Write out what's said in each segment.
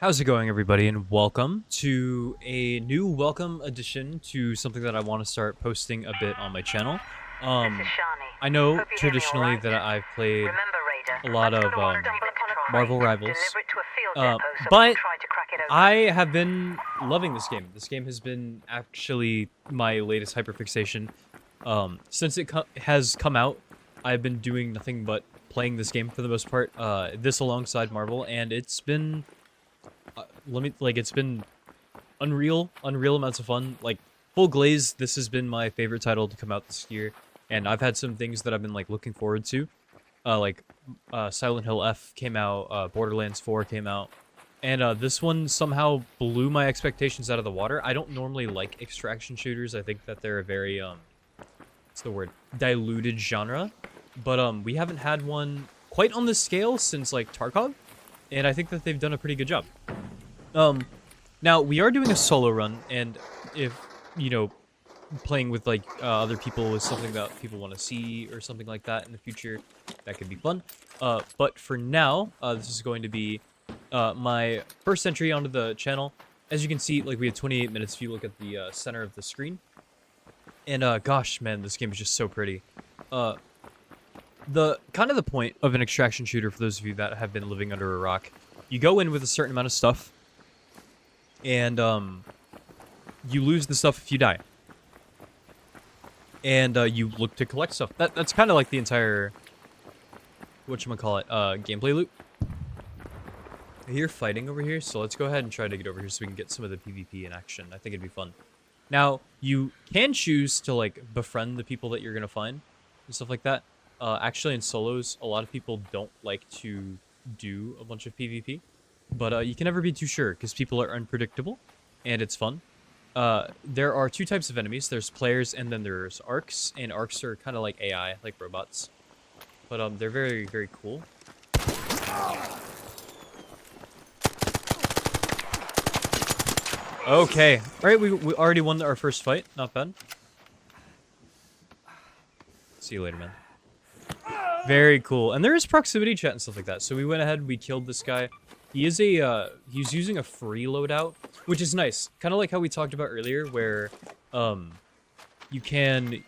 How's it going, everybody, and welcome to a new welcome addition to something that I want to start posting a bit on my channel. This is Shani. I know Hope you hear me traditionally all right. that I've played Remember, Raider, a lot let's of go to one stumble upon a Marvel crate, Rivals, deliver it to a field depot so we but can try to crack it open. I have been loving this game. This game has been actually my latest hyperfixation. Since it has come out, I've been doing nothing but playing this game for the most part. This alongside Marvel, and it's been it's been unreal amounts of fun. Like, full glaze, this has been my favorite title to come out this year, and I've had some things that I've been like looking forward to. Silent Hill F came out, Borderlands 4 came out, and this one somehow blew my expectations out of the water. I don't normally like extraction shooters. I think that they're a very what's the word? Diluted genre. But we haven't had one quite on this scale since like Tarkov, and I think that they've done a pretty good job. Now we are doing a solo run, and if you know, playing with like other people is something that people want to see or something like that in the future, that could be fun. But for now, this is going to be my first entry onto the channel. As you can see, like, we have 28 minutes if you look at the center of the screen. And gosh, man, this game is just so pretty. The point of an extraction shooter, for those of you that have been living under a rock, you go in with a certain amount of stuff, and you lose the stuff if you die. And you look to collect stuff. That's kind of like the entire whatchamacallit, gameplay loop. I hear fighting over here, so let's go ahead and try to get over here so we can get some of the PvP in action. I think it'd be fun. Now, you can choose to like befriend the people that you're gonna find and stuff like that. Actually, in solos, a lot of people don't like to do a bunch of PvP, but you can never be too sure because people are unpredictable, and it's fun. There are two types of enemies. There's players, and then there's arcs, and arcs are kind of like AI, like robots. But they're very, very cool. Okay. Alright, we already won our first fight. Not bad. See you later, man. Very cool. And there is proximity chat and stuff like that. So we went ahead, we killed this guy. He is he's using a free loadout, which is nice. Kind of like how we talked about earlier, where, you can,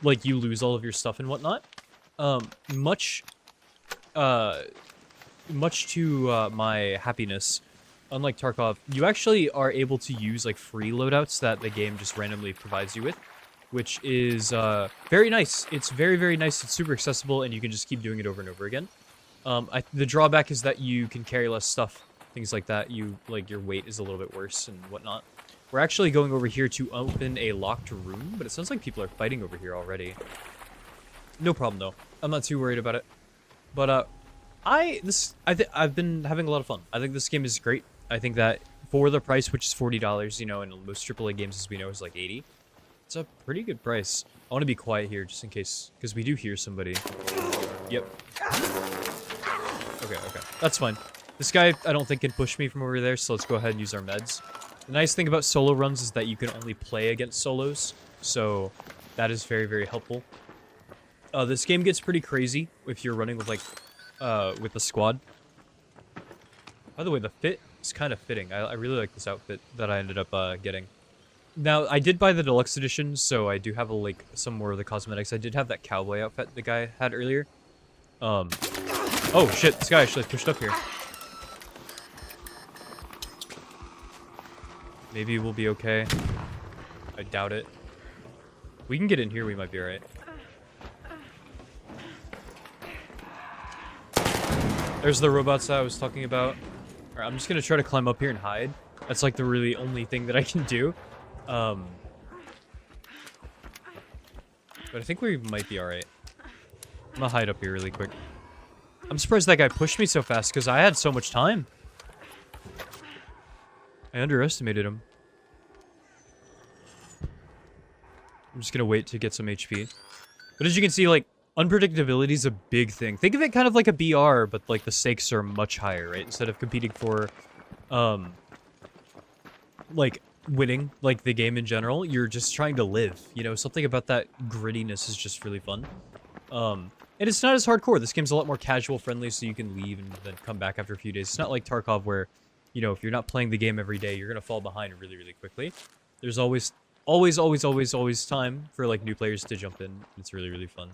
like, you lose all of your stuff and whatnot. Much to my happiness, unlike Tarkov, you actually are able to use like free loadouts that the game just randomly provides you with, which is very nice. It's very, very nice. It's super accessible, and you can just keep doing it over and over again. The drawback is that you can carry less stuff, things like that. Your weight is a little bit worse and whatnot. We're actually going over here to open a locked room, but it sounds like people are fighting over here already. No problem though. I'm not too worried about it. But I've been having a lot of fun. I think this game is great. I think that for the price, which is $40, you know, and most AAA games, as we know, is like 80. It's a pretty good price. I want to be quiet here just in case, because we do hear somebody. Yep. Okay, that's fine. This guy, I don't think, can push me from over there, so let's go ahead and use our meds. The nice thing about solo runs is that you can only play against solos, so that is very, very helpful. This game gets pretty crazy if you're running with, like, with a squad. By the way, the fit is kind of fitting. I really like this outfit that I ended up getting. Now, I did buy the deluxe edition, so I do have like some more of the cosmetics. I did have that cowboy outfit the guy had earlier. Oh shit, this guy actually pushed up here. Maybe we'll be okay. I doubt it. We can get in here, we might be alright. There's the robots that I was talking about. Alright, I'm just gonna try to climb up here and hide. That's like the really only thing that I can do. But I think we might be alright. I'm gonna hide up here really quick. I'm surprised that guy pushed me so fast, because I had so much time. I underestimated him. I'm just gonna wait to get some HP. But as you can see, like, unpredictability is a big thing. Think of it kind of like a BR, but like the stakes are much higher, right? Instead of competing for, like, winning, like, the game in general, you're just trying to live, you know? Something about that grittiness is just really fun. And it's not as hardcore. This game's a lot more casual friendly, so you can leave and then come back after a few days. It's not like Tarkov where you know, if you're not playing the game every day, you're gonna fall behind really, really quickly. There's always time for like new players to jump in. It's really, really fun.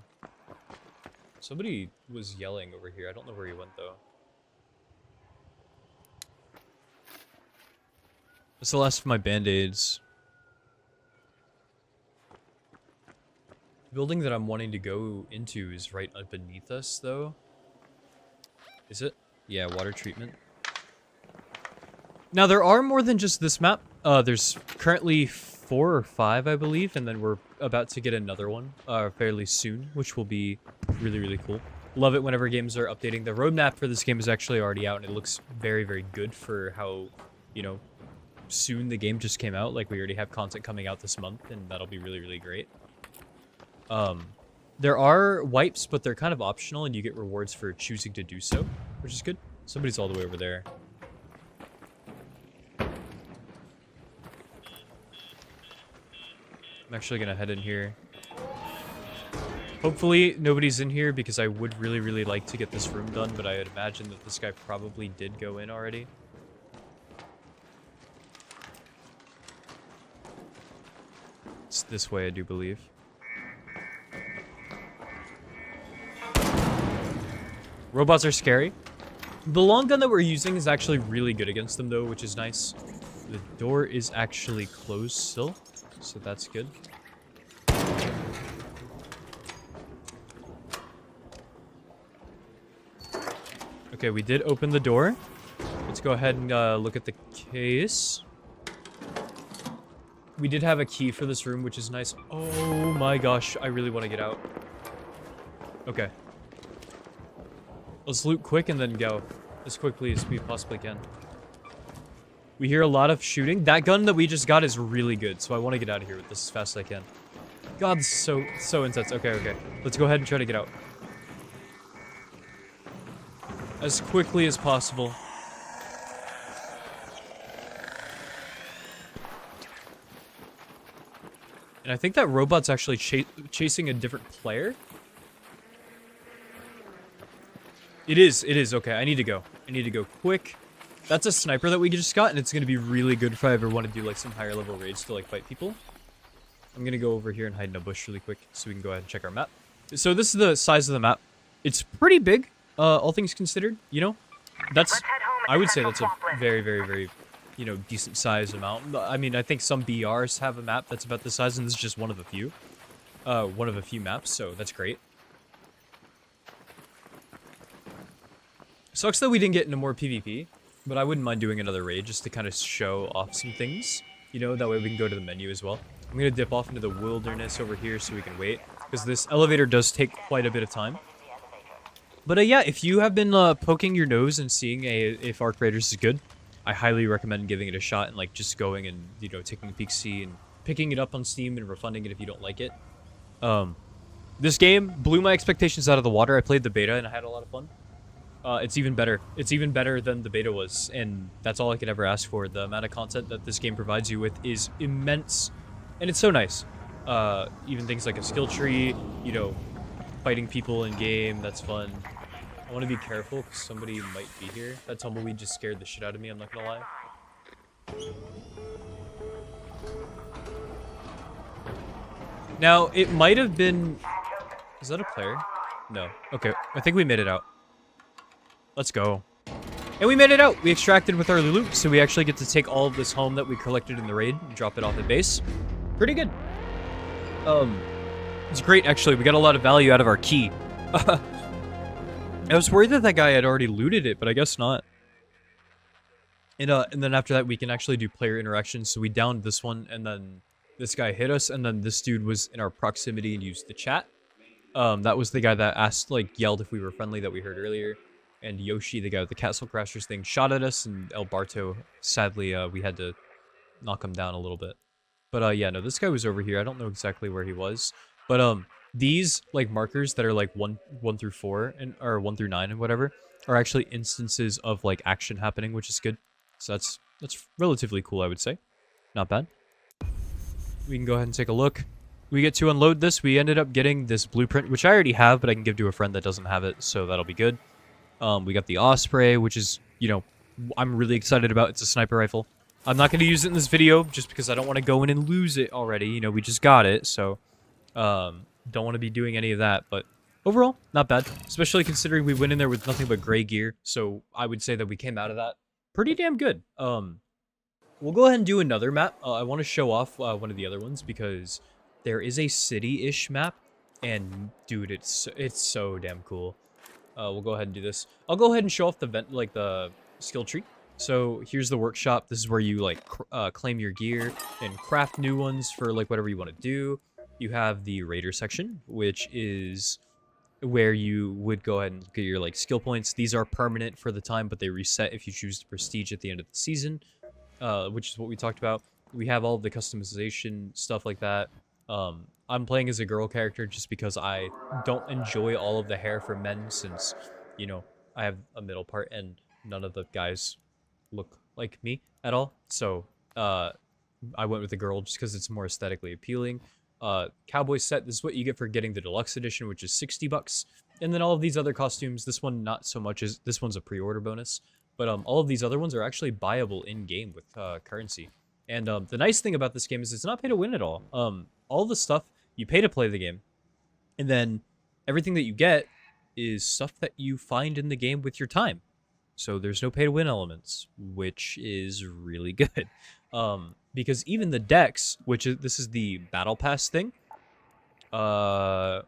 Somebody was yelling over here. I don't know where he went though. That's the last of my band-aids. The building that I'm wanting to go into is right beneath us though. Is it? Yeah, water treatment. Now there are more than just this map. There's currently 4 or 5, I believe, and then we're about to get another one fairly soon, which will be really, really cool. Love it whenever games are updating. The roadmap for this game is actually already out, and it looks very, very good for how, you know, soon the game just came out. Like, we already have content coming out this month, and that'll be really, really great. There are wipes, but they're kind of optional, and you get rewards for choosing to do so, which is good. Somebody's all the way over there. I'm actually gonna head in here. Hopefully nobody's in here because I would really, really like to get this room done, but I would imagine that this guy probably did go in already. It's this way, I do believe. Robots are scary. The long gun that we're using is actually really good against them though, which is nice. The door is actually closed still, so that's good. Okay, we did open the door. Let's go ahead and look at the case. We did have a key for this room, which is nice. Oh my gosh, I really want to get out. Okay. Let's loot quick and then go as quickly as we possibly can. We hear a lot of shooting. That gun that we just got is really good, so I want to get out of here with this as fast as I can. God, this is so intense. Okay, okay. Let's go ahead and try to get out. As quickly as possible. And I think that robot's actually chasing a different player. It is. Okay, I need to go. I need to go quick. That's a sniper that we just got, and it's going to be really good if I ever want to do, like, some higher level raids to, like, fight people. I'm going to go over here and hide in a bush really quick so we can go ahead and check our map. So this is the size of the map. It's pretty big, all things considered, you know? That's, I would say that's a very, very, very, you know, decent sized amount. I mean, I think some BRs have a map that's about this size, and this is just one of a few. One of a few maps, so that's great. Sucks that we didn't get into more PvP, but I wouldn't mind doing another raid just to kind of show off some things. You know, that way we can go to the menu as well. I'm going to dip off into the wilderness over here so we can wait, because this elevator does take quite a bit of time. But yeah, if you have been poking your nose and seeing if Arc Raiders is good, I highly recommend giving it a shot and like just going and, you know, taking a peek, see, and picking it up on Steam and refunding it if you don't like it. This game blew my expectations out of the water. I played the beta and I had a lot of fun. It's even better. It's even better than the beta was, and that's all I could ever ask for. The amount of content that this game provides you with is immense, and it's so nice. Even things like a skill tree, you know, fighting people in game, that's fun. I want to be careful because somebody might be here. That tumbleweed just scared the shit out of me, I'm not gonna lie. Now, it might have been... Is that a player? No. Okay, I think we made it out. Let's go. And we made it out! We extracted with our loot, so we actually get to take all of this home that we collected in the raid and drop it off at base. Pretty good. It's great, actually. We got a lot of value out of our key. I was worried that guy had already looted it, but I guess not. And then after that, we can actually do player interactions. So we downed this one, and then this guy hit us, and then this dude was in our proximity and used the chat. That was the guy that asked, like, yelled if we were friendly that we heard earlier. And Yoshi, the guy with the Castle Crashers thing, shot at us, and El Barto, sadly, we had to knock him down a little bit. But, yeah, no, this guy was over here. I don't know exactly where he was. But, these, like, markers that are, like, 1 through 4, or 1 through 9 and whatever, are actually instances of, like, action happening, which is good. So that's relatively cool, I would say. Not bad. We can go ahead and take a look. We get to unload this. We ended up getting this blueprint, which I already have, but I can give to a friend that doesn't have it, so that'll be good. We got the Osprey, which is, you know, I'm really excited about. It's a sniper rifle. I'm not going to use it in this video just because I don't want to go in and lose it already. You know, we just got it, so don't want to be doing any of that. But overall, not bad, especially considering we went in there with nothing but gray gear. So I would say that we came out of that pretty damn good. We'll go ahead and do another map. I want to show off one of the other ones because there is a city-ish map, and dude, it's so damn cool. We'll go ahead and do this. I'll go ahead and show off the the skill tree. So here's the workshop. This is where you like claim your gear and craft new ones for like whatever you want to do. You have the raider section, which is where you would go ahead and get your like skill points. These are permanent for the time, but they reset if you choose to prestige at the end of the season, which is what we talked about. We have all of the customization stuff like that. I'm playing as a girl character just because I don't enjoy all of the hair for men since, you know, I have a middle part and none of the guys look like me at all. So, I went with the girl just because it's more aesthetically appealing. Cowboy set, this is what you get for getting the deluxe edition, which is 60 bucks. And then all of these other costumes, this one not so much, as this one's a pre-order bonus. But all of these other ones are actually buyable in-game with currency. And the nice thing about this game is it's not pay to win at all. All the stuff, you pay to play the game. And then everything that you get is stuff that you find in the game with your time. So there's no pay to win elements, which is really good. Because even the decks, this is the battle pass thing, the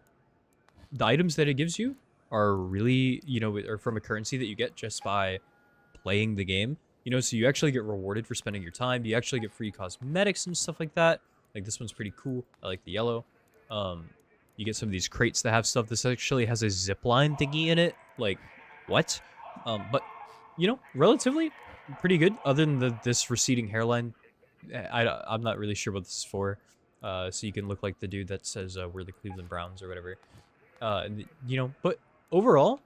items that it gives you are really, you know, are from a currency that you get just by playing the game. You know, so you actually get rewarded for spending your time. You actually get free cosmetics and stuff like that. Like this one's pretty cool. I like the yellow. You get some of these crates that have stuff. This actually has a zipline thingy in it. Like, what? But, you know, relatively pretty good. Other than this receding hairline, I'm not really sure what this is for. So you can look like the dude that says we're the Cleveland Browns or whatever. You know, but overall,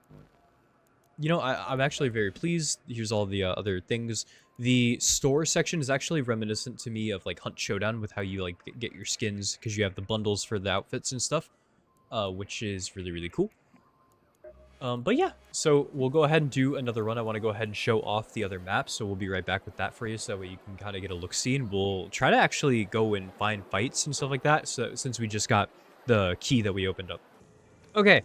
you know, I'm actually very pleased. Here's all the other things. The store section is actually reminiscent to me of like Hunt Showdown with how you like get your skins because you have the bundles for the outfits and stuff, which is really, really cool. But yeah, so we'll go ahead and do another run. I want to go ahead and show off the other maps, so we'll be right back with that for you, so that way you can kind of get a look-see, and we'll try to actually go and find fights and stuff like that, so since we just got the key that we opened up. Okay,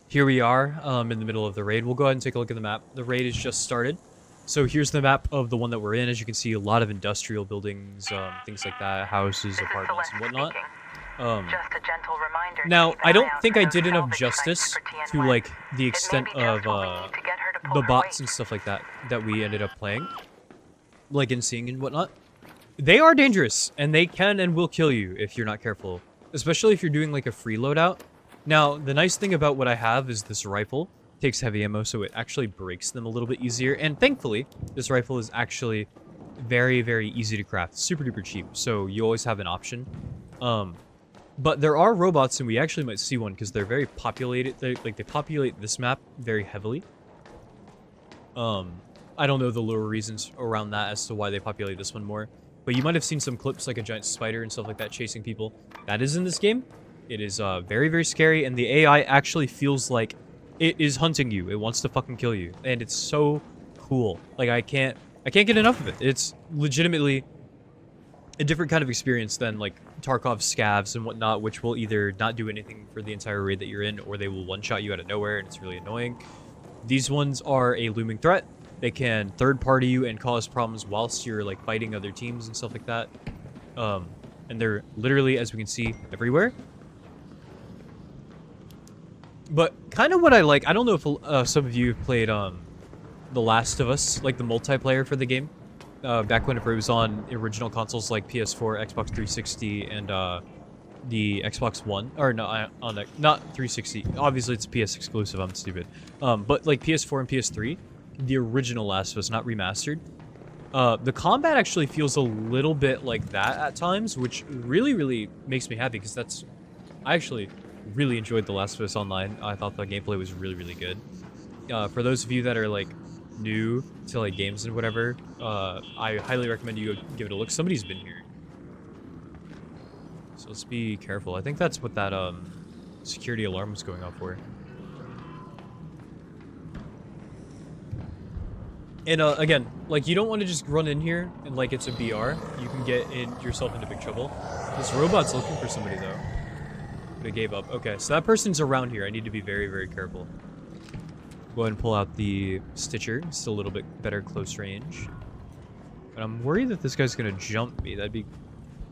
here we are in the middle of the raid. We'll go ahead and take a look at the map. The raid is just started. So here's the map of the one that we're in. As you can see, a lot of industrial buildings, things like that, houses, apartments, and whatnot. Just a gentle reminder. Now, I don't think I did enough justice to, like, the extent of, the bots and stuff like that we ended up playing. Like, and seeing and whatnot. They are dangerous, and they can and will kill you if you're not careful. Especially if you're doing, like, a free loadout. Now, the nice thing about what I have is this rifle. It takes heavy ammo, so it actually breaks them a little bit easier. And thankfully, this rifle is actually very, very easy to craft. Super duper cheap, so you always have an option. But there are robots, and we actually might see one because they're very populated. They populate this map very heavily. I don't know the lower reasons around that as to why they populate this one more. But you might have seen some clips like a giant spider and stuff like that chasing people. That is in this game. It is very, very scary, and the AI actually feels like it is hunting you. It wants to fucking kill you, and it's so cool. Like I can't get enough of it. It's legitimately a different kind of experience than like Tarkov's scavs and whatnot, which will either not do anything for the entire raid that you're in, or they will one-shot you out of nowhere, and it's really annoying. These ones are a looming threat. They can third-party you and cause problems whilst you're like fighting other teams and stuff like that. And they're literally, as we can see, everywhere. But kind of what I like, I don't know if some of you have played The Last of Us, like the multiplayer for the game. Back whenever it was on original consoles like PS4, Xbox 360, and the Xbox One. Or no, not 360. Obviously, it's PS exclusive. I'm stupid. But like PS4 and PS3, the original Last of Us, not remastered. The combat actually feels a little bit like that at times, which really, really makes me happy because I actually really enjoyed The Last of Us Online. I thought the gameplay was really, really good. For those of you that are like new to like games and whatever, I highly recommend you go give it a look. Somebody's been here, so let's be careful. I think that's what that security alarm was going off for. And again, like you don't want to just run in here and like it's a BR. You can get yourself into big trouble. This robot's looking for somebody though. But it gave up. Okay, so that person's around here. I need to be very, very careful. Go ahead and pull out the Stitcher. It's a little bit better close range. But I'm worried that this guy's gonna jump me. That'd be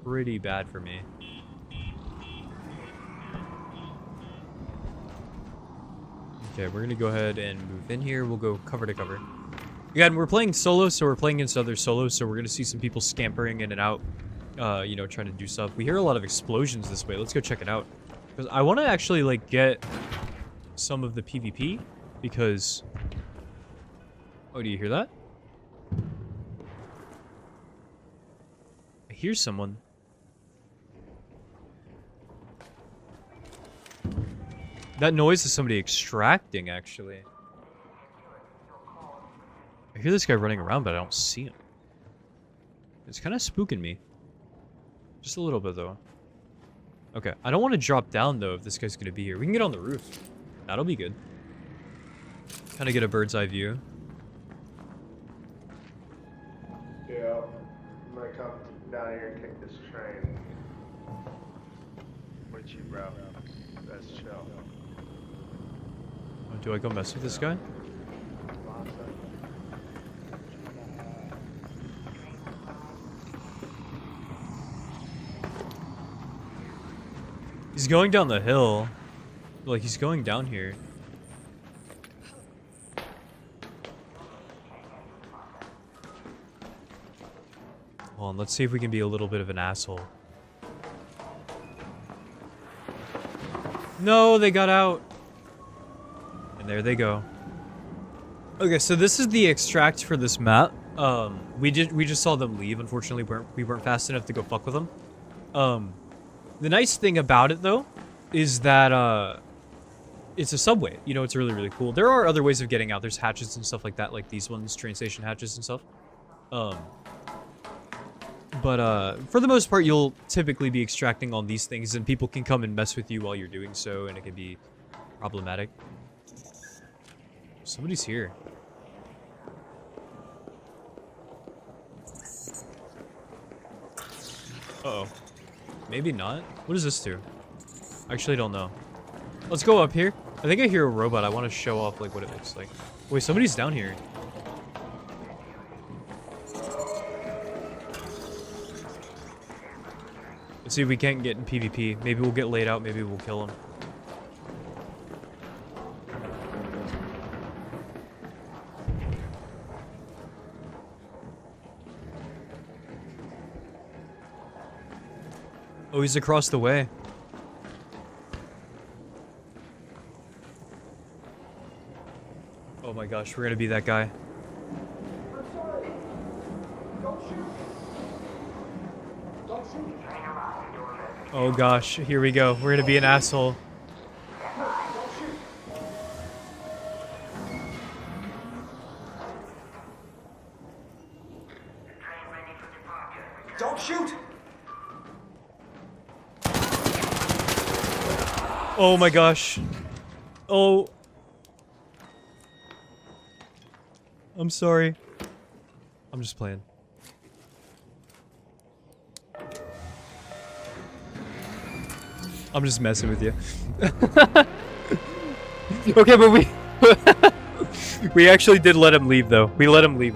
pretty bad for me. Okay, we're gonna go ahead and move in here. We'll go cover to cover. Again, we're playing solo, so we're playing against other solos, so we're gonna see some people scampering in and out, you know, trying to do stuff. We hear a lot of explosions this way. Let's go check it out. Because I want to actually, like, get some of the PvP, because... Oh, do you hear that? I hear someone. That noise is somebody extracting, actually. I hear this guy running around, but I don't see him. It's kind of spooking me. Just a little bit, though. Okay, I don't want to drop down, though, if this guy's going to be here. We can get on the roof. That'll be good. Kind of get a bird's eye view. Yeah, I'm gonna come down here and kick this train. With you, bro. That's chill. Oh, do I go mess with this guy? He's going down the hill. Like, he's going down here. Hold on, let's see if we can be a little bit of an asshole. No, they got out. And there they go. Okay, so this is the extract for this map. We just saw them leave. Unfortunately, we weren't fast enough to go fuck with them. The nice thing about it, though, is that, it's a subway. You know, it's really, really cool. There are other ways of getting out. There's hatches and stuff like that, like these ones, train station hatches and stuff. But for the most part, you'll typically be extracting on these things, and people can come and mess with you while you're doing so, and it can be problematic. Somebody's here. Uh-oh. Maybe not. What does this do? I actually don't know. Let's go up here. I think I hear a robot. I want to show off like what it looks like. Wait, somebody's down here. Let's see if we can't get in PvP. Maybe we'll get laid out. Maybe we'll kill him. Oh, he's across the way. Oh my gosh, we're gonna be that guy. Oh gosh, here we go. We're gonna be an asshole. Don't shoot! Oh my gosh. Oh. I'm sorry. I'm just playing. I'm just messing with you. Okay, but we we actually did let him leave though. We let him leave.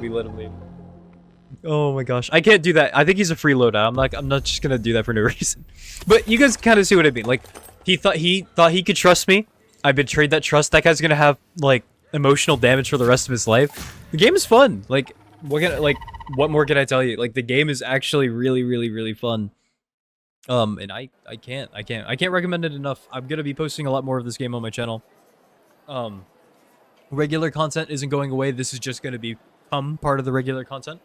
Oh my gosh. I can't do that. I think he's a free loadout. I'm not just gonna do that for no reason. But you guys kind of see what I mean. Like, he thought he could trust me. I betrayed that trust. That guy's gonna have like emotional damage for the rest of his life. The game is fun. Like, what more can I tell you? Like, the game is actually really, really, really fun. And I can't recommend it enough. I'm gonna be posting a lot more of this game on my channel. Regular content isn't going away. This is just gonna become part of the regular content.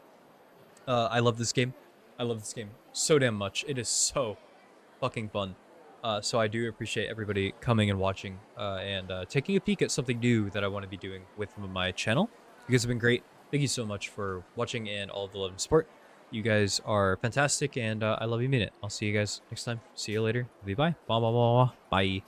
I love this game. I love this game so damn much. It is so fucking fun. So I do appreciate everybody coming and watching and taking a peek at something new that I want to be doing with my channel. You guys have been great. Thank you so much for watching and all of the love and support. You guys are fantastic, and I love you, mean it. I'll see you guys next time. See you later. Bye. Bye. Bye.